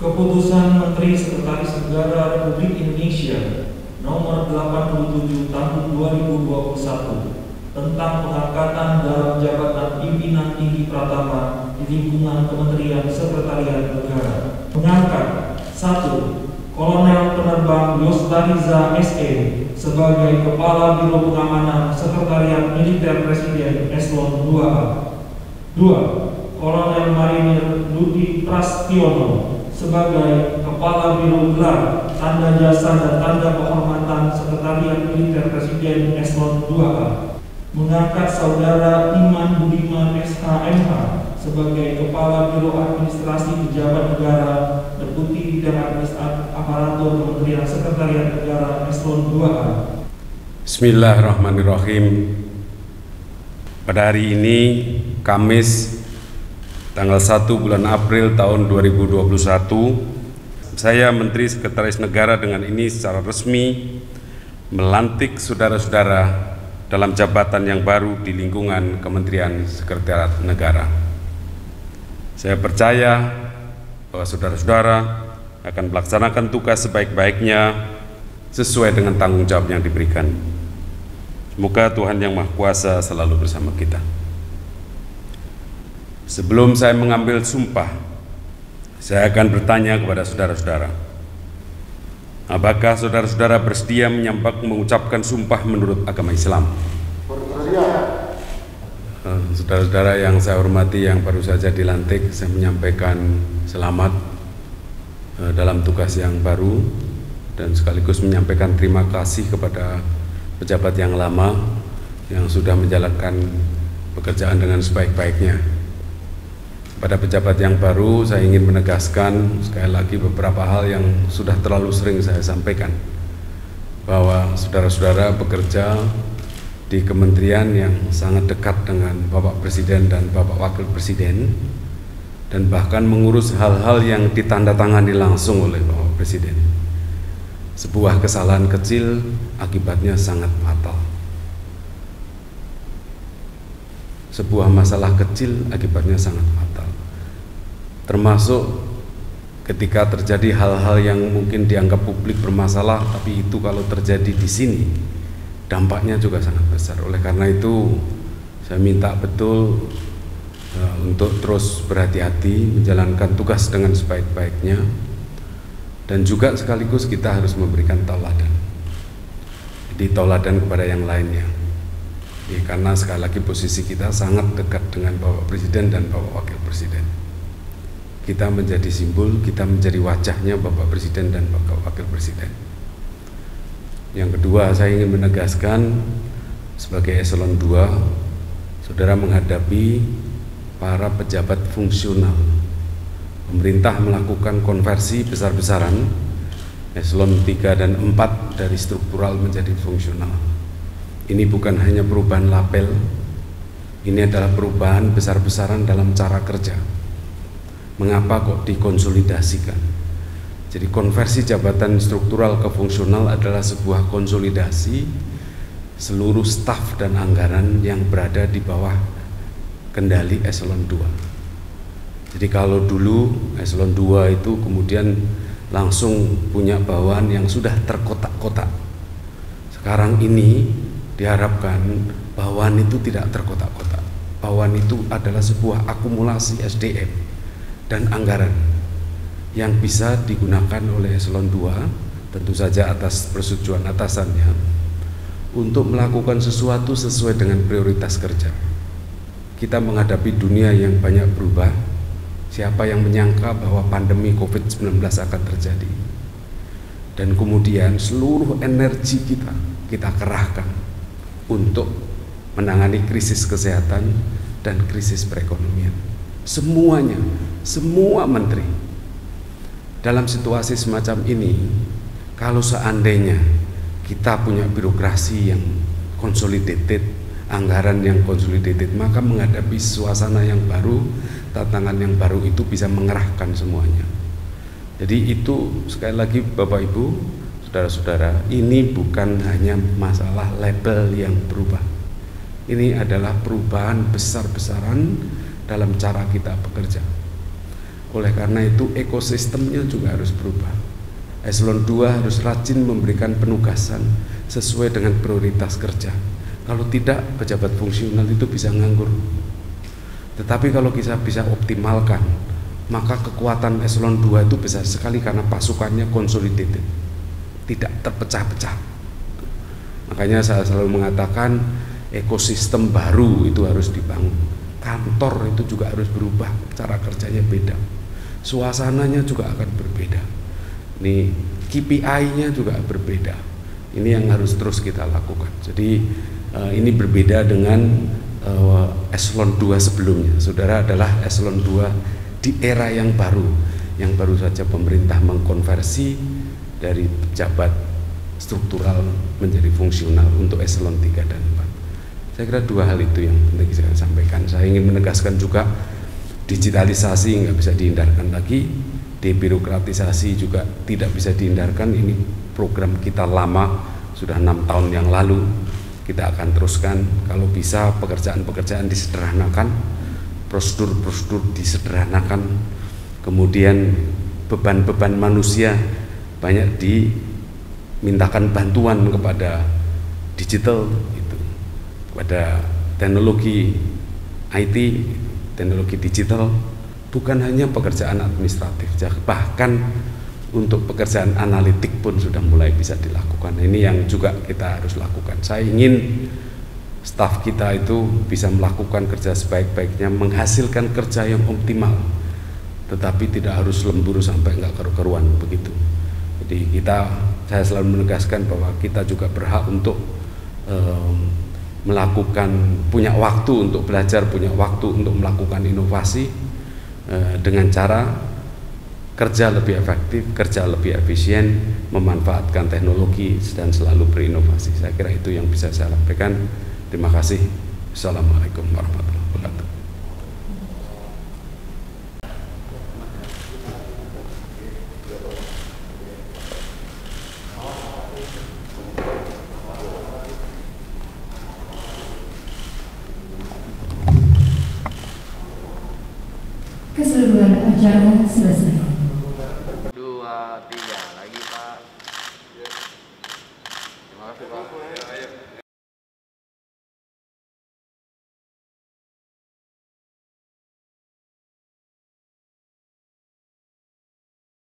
Keputusan Menteri Sekretaris Negara Republik Indonesia Nomor 87 Tahun 2021 tentang pengangkatan dalam jabatan pimpinan tinggi Pratama di lingkungan Kementerian Sekretariat Negara. Mengangkat 1. Kolonel Penerbang Yostariza SE sebagai Kepala Biro Pengamanan Sekretariat Militer Presiden Eselon 2A. 2. Kolonel Marinir Dudi Prastiono sebagai Kepala Biro Gelar, Tanda Jasa dan Tanda Kehormatan Sekretariat Militer Presiden Eselon 2A. Mengangkat Saudara Iman Budiman SHMH sebagai Kepala Biro Administrasi Pejabat Negara, Deputi Bidang Administratif Aparatur Kementerian Sekretariat Negara Eselon 2A. Bismillahirrahmanirrahim. Pada hari ini, Kamis, tanggal 1 bulan April tahun 2021, saya Menteri Sekretaris Negara dengan ini secara resmi melantik saudara-saudara dalam jabatan yang baru di lingkungan Kementerian Sekretariat Negara. Saya percaya bahwa saudara-saudara akan melaksanakan tugas sebaik-baiknya sesuai dengan tanggung jawab yang diberikan. Semoga Tuhan Yang Maha Kuasa selalu bersama kita. Sebelum saya mengambil sumpah, saya akan bertanya kepada saudara-saudara, apakah saudara-saudara bersedia mengucapkan sumpah menurut agama Islam? Saudara-saudara yang saya hormati yang baru saja dilantik, saya menyampaikan selamat dalam tugas yang baru dan sekaligus menyampaikan terima kasih kepada pejabat yang lama yang sudah menjalankan pekerjaan dengan sebaik-baiknya. Pada pejabat yang baru, saya ingin menegaskan sekali lagi beberapa hal yang sudah terlalu sering saya sampaikan, bahwa saudara-saudara bekerja di kementerian yang sangat dekat dengan Bapak Presiden dan Bapak Wakil Presiden, dan bahkan mengurus hal-hal yang ditandatangani langsung oleh Bapak Presiden. Sebuah kesalahan kecil akibatnya sangat fatal. Sebuah masalah kecil akibatnya sangat fatal. Termasuk ketika terjadi hal-hal yang mungkin dianggap publik bermasalah, tapi itu kalau terjadi di sini dampaknya juga sangat besar. Oleh karena itu saya minta betul untuk terus berhati-hati menjalankan tugas dengan sebaik-baiknya, dan juga sekaligus kita harus memberikan tauladan. Jadi tauladan kepada yang lainnya. Karena sekali lagi posisi kita sangat dekat dengan Bapak Presiden dan Bapak Wakil Presiden. Kita menjadi simbol, kita menjadi wajahnya Bapak Presiden dan Bapak Wakil Presiden. Yang kedua, saya ingin menegaskan sebagai Eselon 2, saudara menghadapi para pejabat fungsional. Pemerintah melakukan konversi besar-besaran Eselon 3 dan 4 dari struktural menjadi fungsional. Ini bukan hanya perubahan label, ini adalah perubahan besar-besaran dalam cara kerja. Mengapa kok dikonsolidasikan? Jadi konversi jabatan struktural ke fungsional adalah sebuah konsolidasi seluruh staf dan anggaran yang berada di bawah kendali Eselon 2. Jadi kalau dulu Eselon 2 itu kemudian langsung punya bawahan yang sudah terkotak-kotak. Sekarang ini diharapkan bawahan itu tidak terkotak-kotak. Bawahan itu adalah sebuah akumulasi SDM dan anggaran yang bisa digunakan oleh Eselon 2, tentu saja atas persetujuan atasannya, untuk melakukan sesuatu sesuai dengan prioritas kerja. Kita menghadapi dunia yang banyak berubah. Siapa yang menyangka bahwa pandemi COVID-19 akan terjadi? Dan kemudian seluruh energi kita kerahkan untuk menangani krisis kesehatan dan krisis perekonomian. Semuanya, semua menteri dalam situasi semacam ini, kalau seandainya kita punya birokrasi yang consolidated, anggaran yang consolidated, maka menghadapi suasana yang baru, tantangan yang baru itu bisa mengerahkan semuanya. Jadi itu sekali lagi Bapak Ibu, saudara-saudara, ini bukan hanya masalah label yang berubah. Ini adalah perubahan besar-besaran dalam cara kita bekerja. Oleh karena itu ekosistemnya juga harus berubah. Eselon 2 harus rajin memberikan penugasan sesuai dengan prioritas kerja. Kalau tidak, pejabat fungsional itu bisa nganggur. Tetapi kalau kita bisa optimalkan, maka kekuatan eselon 2 itu besar sekali karena pasukannya consolidated, tidak terpecah-pecah. Makanya saya selalu mengatakan ekosistem baru itu harus dibangun. Kantor itu juga harus berubah, cara kerjanya beda, suasananya juga akan berbeda. Ini KPI-nya juga berbeda. Ini yang harus terus kita lakukan. Jadi ini berbeda dengan eselon 2 sebelumnya. Saudara adalah eselon 2 di era yang baru saja pemerintah mengkonversi dari pejabat struktural menjadi fungsional untuk eselon 3 dan 4. Saya kira dua hal itu yang penting saya sampaikan. Saya ingin menegaskan juga digitalisasi nggak bisa dihindarkan lagi, debirokratisasi juga tidak bisa dihindarkan. Ini program kita lama, sudah 6 tahun yang lalu. Kita akan teruskan, kalau bisa pekerjaan-pekerjaan disederhanakan, prosedur-prosedur disederhanakan, kemudian beban-beban manusia banyak dimintakan bantuan kepada digital, pada teknologi IT, teknologi digital, bukan hanya pekerjaan administratif, bahkan untuk pekerjaan analitik pun sudah mulai bisa dilakukan. Ini yang juga kita harus lakukan. Saya ingin staf kita itu bisa melakukan kerja sebaik-baiknya, menghasilkan kerja yang optimal, tetapi tidak harus lembur sampai nggak karu-karuan begitu. Jadi saya selalu menegaskan bahwa kita juga berhak untuk punya waktu untuk belajar, punya waktu untuk melakukan inovasi dengan cara kerja lebih efektif, kerja lebih efisien, memanfaatkan teknologi dan selalu berinovasi. Saya kira itu yang bisa saya sampaikan. Terima kasih. Assalamualaikum warahmatullahi wabarakatuh. Keseluruhan acara selesai. 2, 3 lagi Pak. Terima kasih Pak.